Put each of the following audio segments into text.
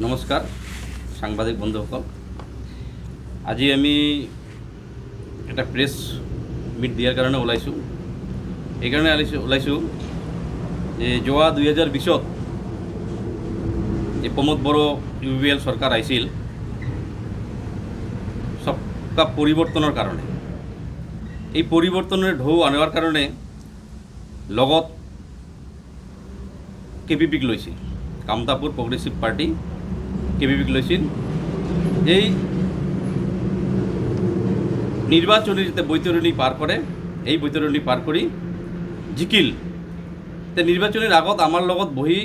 নমস্কাৰ সাংবাদিক বন্ধুসকল, আজি আমি এটা প্ৰেছ মিট দিয়াৰ কাৰণে ওলাইছোঁ। এইকাৰণে ওলাইছোঁ যে যোৱা 2020ত যে প্ৰমোদ বড়ো UPPL চৰকাৰ আহিছিল সবকা পৰিৱৰ্তনৰ কাৰণে। এই পৰিৱৰ্তনৰ ঢৌ আনিবৰ কাৰণে লগত KPPক লৈছিল, কামতাপুৰ প্ৰগ্ৰেছিভ পাৰ্টি KPPক লৈছিল। এই নিৰ্বাচনী যাতে বৈতৰণি পাৰ কৰে, এই বৈতৰণি পাৰ কৰি জিকিল। তে নিৰ্বাচনীৰ আগত আমাৰ লগত বহি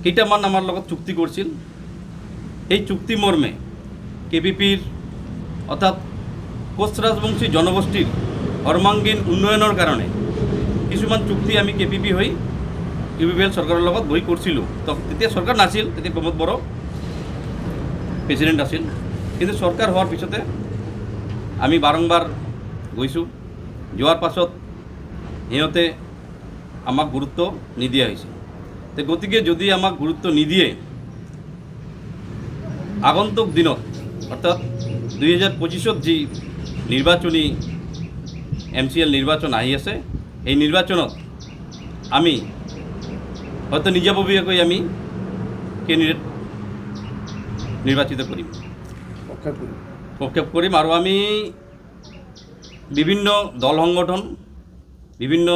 কেইটামান আমাৰ লগত চুক্তি কৰিছিল। এই চুক্তি মৰ্মে KPPৰ অৰ্থাৎ কোচ ৰাজবংশী জনগোষ্ঠীৰ সৰ্বাংগীন উন্নয়নৰ কাৰণে কিছুমান চুক্তি আমি KPP হৈ UPPL চৰকাৰৰ লগত বহি কৰিছিলোঁ। তো তেতিয়া চৰকাৰ নাছিল, তেতিয়া প্ৰমোদ বড়ো প্ৰেচিডেণ্ট আছিল। কিন্তু চৰকাৰ হোৱাৰ পিছতে আমি বাৰম্বাৰ গৈছোঁ। যোৱাৰ পাছত সিহঁতে আমাক গুৰুত্ব নিদিয়া হৈছে। তো গতিকে যদি আমাক গুৰুত্ব নিদিয়ে, আগন্তুক দিনত অৰ্থাৎ 2025ত যি নিৰ্বাচনী MCL নিৰ্বাচন আহি আছে, এই নিৰ্বাচনত আমি হয়তো নিজাববীয়াকৈ আমি কেণ্ডিডেট নিৰ্বাচিত কৰিম, প্ৰক্ষেপ কৰিম। আৰু আমি বিভিন্ন দল সংগঠন, বিভিন্ন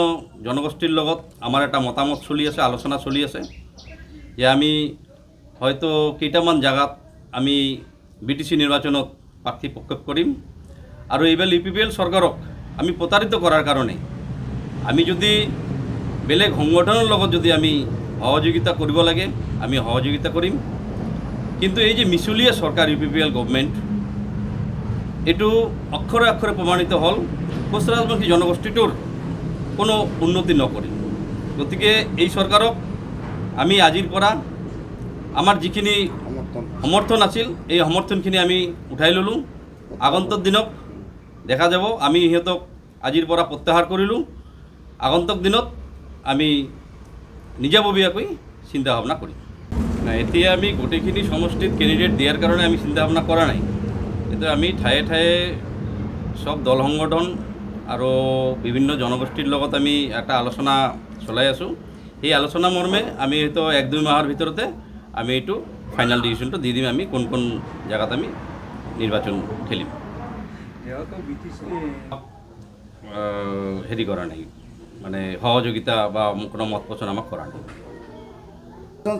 জনগোষ্ঠীৰ লগত আমাৰ এটা মতামত চলি আছে, আলোচনা চলি আছে যে আমি হয়তো কেইটামান জাগাত আমি BTC নিৰ্বাচনত প্ৰাৰ্থী প্ৰক্ষেপ কৰিম। আৰু এইবাৰ UPPL চৰকাৰক আমি প্ৰতাৰিত কৰাৰ কাৰণে আমি যদি বেলেগ সংগঠনৰ লগত যদি আমি সহযোগিতা কৰিব লাগে, আমি সহযোগিতা কৰিম। কিন্তু এই যে মিছলীয়া চৰকাৰ UPPL গভৰ্ণমেণ্ট, এইটো অক্ষৰে অক্ষৰে প্ৰমাণিত হ'ল কোচ ৰাজবংশী জনগোষ্ঠীটোৰ কোনো উন্নতি নকৰে। গতিকে এই চৰকাৰক আমি আজিৰ পৰা আমাৰ যিখিনি সমৰ্থন আছিল, এই সমৰ্থনখিনি আমি উঠাই ল'লোঁ। আগন্তুক দিনত দেখা যাব, আমি সিহঁতক আজিৰ পৰা প্ৰত্যাহাৰ কৰিলোঁ। আগন্তুক দিনত আমি নিজাববীয়াকৈ চিন্তা ভাৱনা কৰিম। নাই, এতিয়া আমি গোটেইখিনি সমষ্টিত কেণ্ডিডেট দিয়াৰ কাৰণে আমি চিন্তা ভাৱনা কৰা নাই। কিন্তু আমি ঠায়ে ঠায়ে সব দল সংগঠন আৰু বিভিন্ন জনগোষ্ঠীৰ লগত আমি এটা আলোচনা চলাই আছোঁ। সেই আলোচনা মৰ্মে আমি হয়তো 1-2 মাহৰ ভিতৰতে আমি এইটো ফাইনেল ডিচিশ্যনটো দি দিম, আমি কোন কোন জেগাত আমি নিৰ্বাচন খেলিম। হেৰি কৰা নাই, মানে সহযোগিতা বা কোনো মত পচন্দ আমাক কৰা নাই।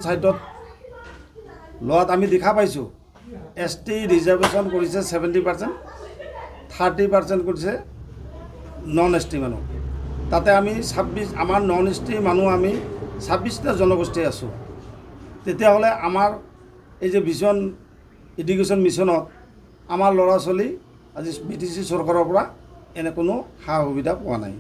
ছাইডত লোৱাত আমি দেখা পাইছোঁ ST ৰিজাৰ্ভেশ্যন কৰিছে 70%, 30% কৰিছে নন ST মানুহ। তাতে আমি 26, আমাৰ নন ST মানুহ আমি 26টা জনগোষ্ঠী আছোঁ। তেতিয়াহ'লে আমাৰ এই যে ভিজন এডুকেশ্যন মিছনত আমাৰ ল'ৰা ছোৱালী আজি BTC চৰকাৰৰ পৰা এনে কোনো সা সুবিধা পোৱা নাই।